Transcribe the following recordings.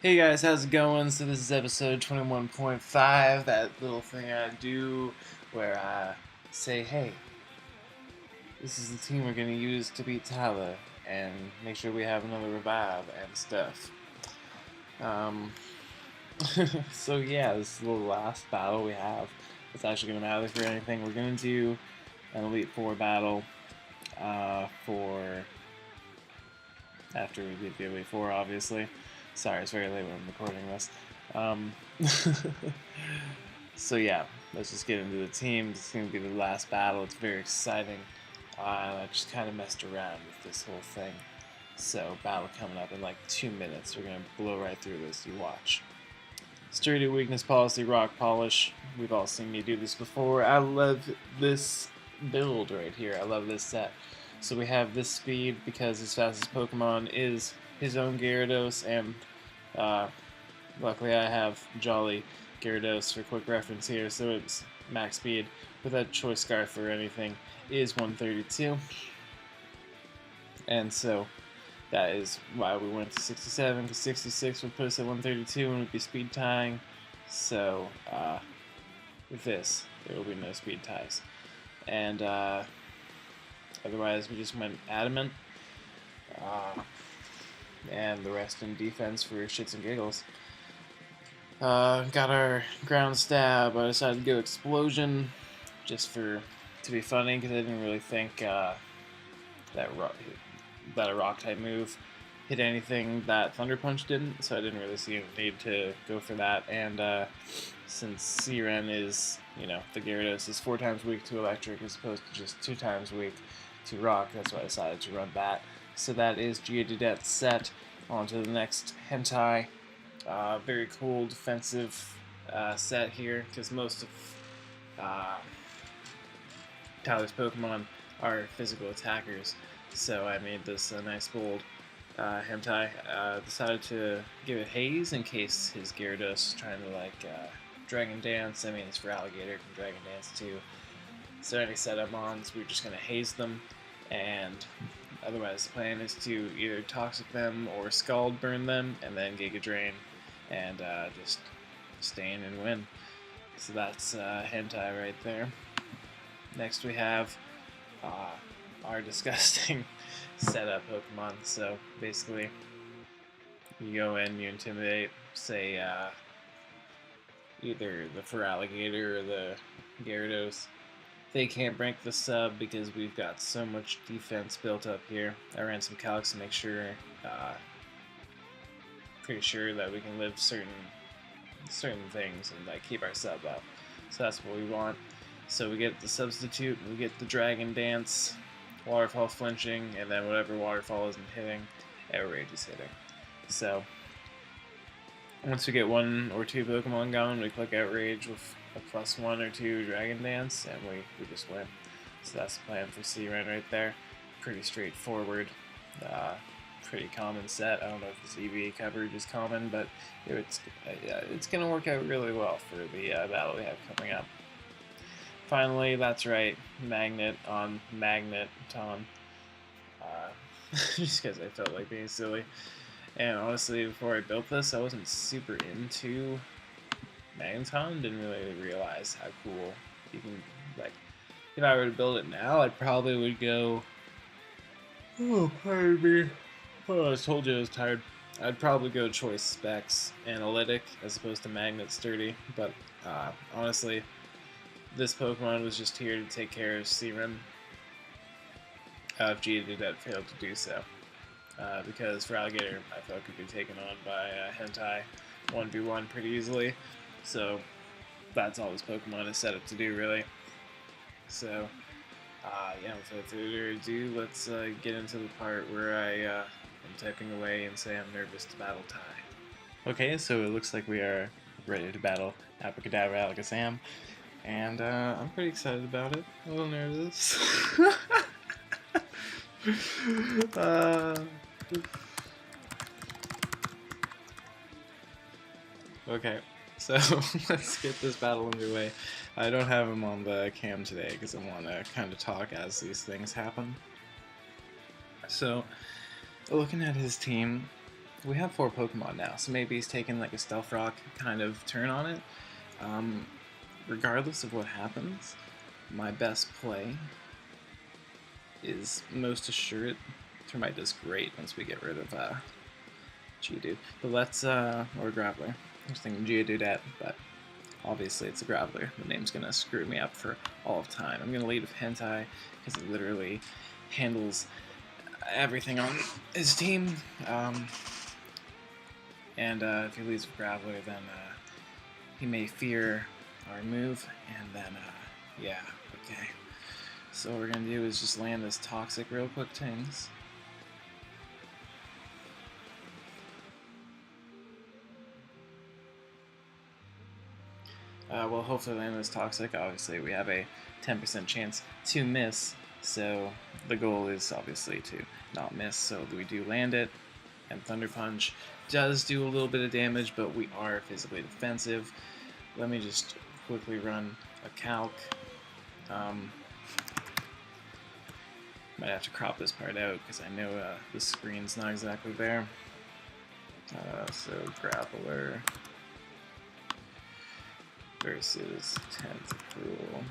Hey guys, how's it going? So this is episode 21.5, that little thing I do where I say, hey, this is the team we're going to use to beat Tyler, and make sure we have another revive and stuff. Um, so yeah, this is the last battle we have. It's actually going to matter for anything. We're going to do an Elite Four battle for after we beat the Elite Four, obviously. Sorry, it's very late when I'm recording this. Um, so yeah, let's just get into the team. This is going to be the last battle. It's very exciting. I just kind of messed around with this whole thing. So battle coming up in like 2 minutes. We're going to blow right through this. You watch. Sturdy weakness policy, rock polish. We've all seen me do this before. I love this build right here. I love this set. So we have this speed because his fastest Pokemon is his own Gyarados, and luckily I have Jolly Gyarados for quick reference here, so it's max speed without Choice Scarf or anything is 132. And so that is why we went to 67, because 66 would put us at 132 and we'd be speed tying. So with this, there will be no speed ties. And otherwise, we just went adamant, and the rest in defense for shits and giggles. Got our ground stab. I decided to go explosion, just to be funny, because I didn't really think that a rock type move hit anything that Thunder Punch didn't, so I didn't really see a need to go for that. And since Siren is, the Gyarados is 4 times weak to electric as opposed to just 2 times weak to rock, that's why I decided to run that. So that is Geodudet set. On to the next Hentai. Very cool defensive set here, because most of Tyler's Pokemon are physical attackers. So I made this a nice bold Hentai. Decided to give it Haze in case his Gyarados is trying to Dragon Dance. I mean, it's for Alligator, can Dragon Dance too. So any setup mons, we're just going to haze them, and otherwise the plan is to either Toxic them or Scald Burn them, and then Giga Drain, and just stay in and win. So that's Hentai right there. Next we have our disgusting setup Pokemon. So basically, you go in, you intimidate, say either the Feraligatr or the Gyarados. They can't break the sub because we've got so much defense built up here. I ran some calcs to make sure, pretty sure that we can live certain things and keep our sub up. So that's what we want. So we get the substitute, we get the Dragon Dance, Waterfall flinching, and then whatever Waterfall isn't hitting, Outrage is hitting. So once we get 1 or 2 Pokemon going, we click Outrage with a +1 or 2 Dragon Dance, and we just win. So that's the plan for Siren right there. Pretty straightforward, pretty common set. I don't know if this EV coverage is common, but it's going to work out really well for the battle we have coming up. Finally, that's right, Magnet on Magneton. Just because I felt like being silly. And honestly, before I built this, I wasn't super into Magneton. Didn't really realize how cool you can, if I were to build it now, I probably would go, oh, pardon me. Oh, I told you I was tired. I'd probably go Choice Specs Analytic as opposed to Magnet Sturdy, but honestly, this Pokemon was just here to take care of Siren if Geodudet failed to do so. Because Feraligatr, I thought, could be taken on by Hentai 1v1 pretty easily. So that's all this Pokemon is set up to do, really. So, yeah, without further ado, let's get into the part where I am typing away and say I'm nervous to battle Ty. Okay, so it looks like we are ready to battle AbraKadabraAlakazam, and I'm pretty excited about it. A little nervous. Okay, so let's get this battle underway. I don't have him on the cam today because I want to kind of talk as these things happen. So, looking at his team, we have 4 Pokemon now, so maybe he's taking like a Stealth Rock kind of turn on it. Regardless of what happens, my best play is most assured. Termite does great once we get rid of Geodude. But let's, or Graveler. I was thinking Geodude, but obviously it's a Graveler. The name's gonna screw me up for all of time. I'm gonna lead with Hentai, because it literally handles everything on his team. If he leads with Graveler, then he may fear our move, and then, yeah, okay. So what we're gonna do is just land this Toxic real quick, Tings. Well, hopefully land this Toxic. Obviously, we have a 10% chance to miss, so the goal is obviously to not miss, so we do land it. And Thunder Punch does do a little bit of damage, but we are physically defensive. Let me just quickly run a calc. Might have to crop this part out because I know the screen's not exactly there. So Graveler versus Tentacool.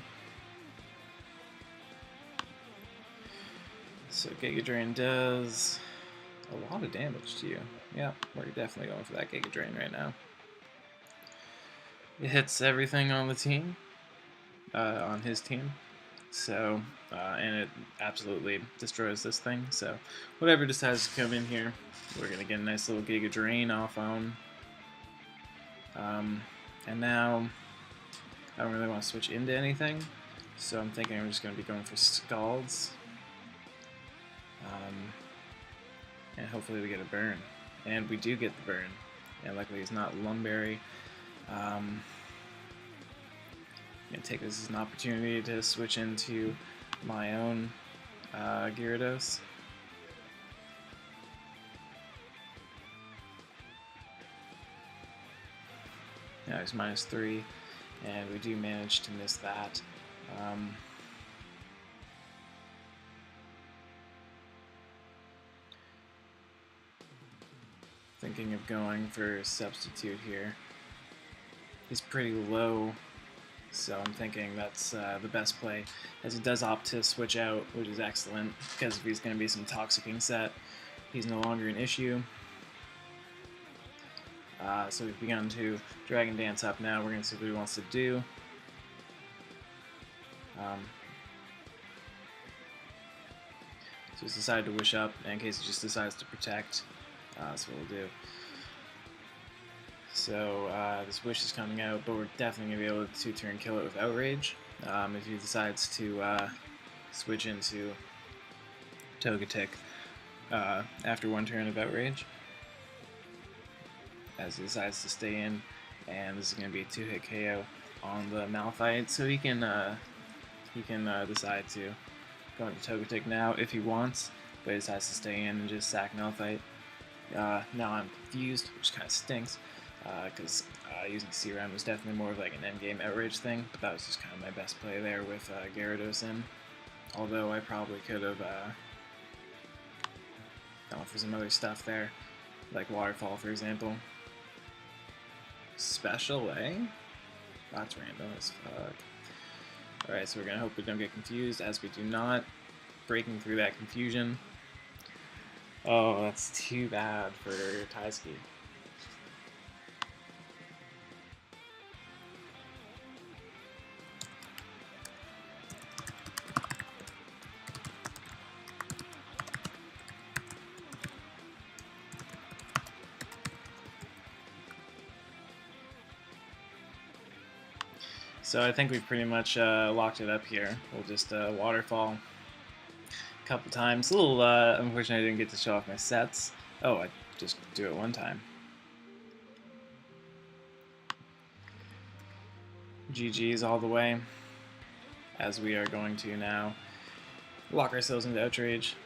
So Giga Drain does a lot of damage to you. Yeah, we're definitely going for that Giga Drain right now. It hits everything on the team, on his team. So, and it absolutely destroys this thing. So, whatever decides to come in here, we're gonna get a nice little Giga Drain off on. And now, I don't really want to switch into anything, so I'm thinking I'm just gonna be going for Scalds. And hopefully we get a burn. And we do get the burn. And luckily it's not Lumberry. I'm going to take this as an opportunity to switch into my own Gyarados. Now he's -3, and we do manage to miss that. Thinking of going for Substitute here. He's pretty low, so I'm thinking that's the best play, as it does opt to switch out, which is excellent, because if he's going to be some Toxicking set, he's no longer an issue. So we've begun to Dragon Dance up now. We're going to see what he wants to do. So he's decided to wish up, in case he just decides to protect. That's what we'll do. So this wish is coming out, but we're definitely going to be able to 2-turn kill it with Outrage. If he decides to switch into Togetic after 1 turn of Outrage, as he decides to stay in, and this is going to be a 2-hit KO on the Malphite, so he can decide to go into Togetic now if he wants, but he decides to stay in and just sack Malphite. Now I'm confused, which kind of stinks, because using C-Round was definitely more of like an endgame Outrage thing, but that was just kind of my best play there with Gyarados in. Although I probably could have gone for some other stuff there, like Waterfall for example. Special, eh? That's random as fuck. Alright, so we're gonna hope we don't get confused, as we do not. Breaking through that confusion. Oh, that's too bad for Taiski. So I think we've pretty much locked it up here. We'll just Waterfall a couple times. A little unfortunate I didn't get to show off my sets. Oh, I just do it one time. GG's all the way, as we are going to now lock ourselves into Outrage.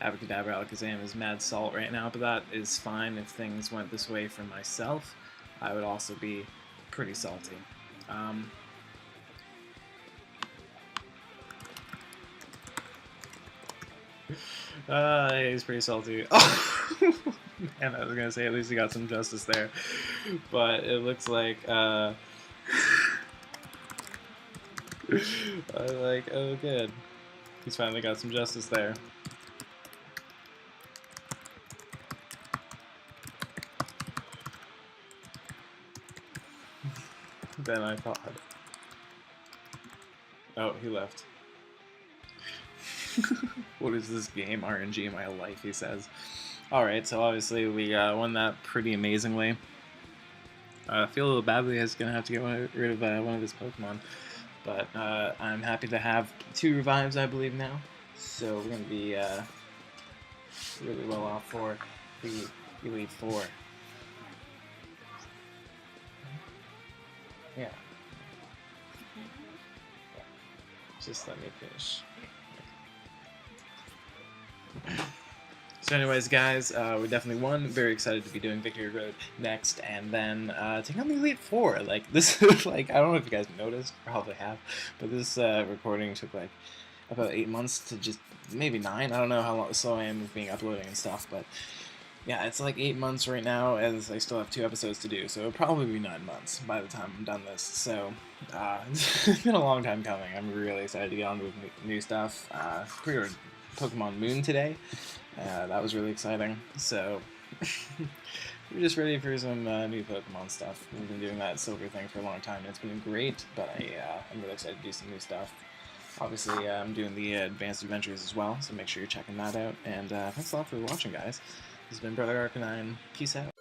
AbraKadabraAlakazam is mad salt right now, but that is fine if things went this way for myself. I would also be pretty salty. He's pretty salty. Oh, man, I was gonna say at least he got some justice there, but it looks like oh good, he's finally got some justice there. Then I thought, oh, he left. What is this game? RNG my life, he says. Alright, so obviously we won that pretty amazingly. I feel a little badly he's going to have to get rid of one of his Pokemon. But I'm happy to have 2 revives, I believe, now. So we're going to be really well off for the Elite Four. Yeah. Just let me finish. So anyways, guys, we definitely won. Very excited to be doing Victory Road next, and then taking on the Elite Four. Like, this is, like, I don't know if you guys noticed, probably have, but this recording took, like, about 8 months to just, maybe 9, I don't know how slow I am with being uploading and stuff, but yeah, it's like 8 months right now, as I still have 2 episodes to do, so it'll probably be 9 months by the time I'm done this, so it's been a long time coming. I'm really excited to get on with new stuff. Pre-ordered Pokemon Moon today. That was really exciting, so we're just ready for some new Pokemon stuff. We've been doing that Silver thing for a long time, and it's been great, but I'm really excited to do some new stuff. Obviously, I'm doing the Advanced Adventures as well, so make sure you're checking that out, and thanks a lot for watching, guys. This has been Brother Arcanine. Peace out.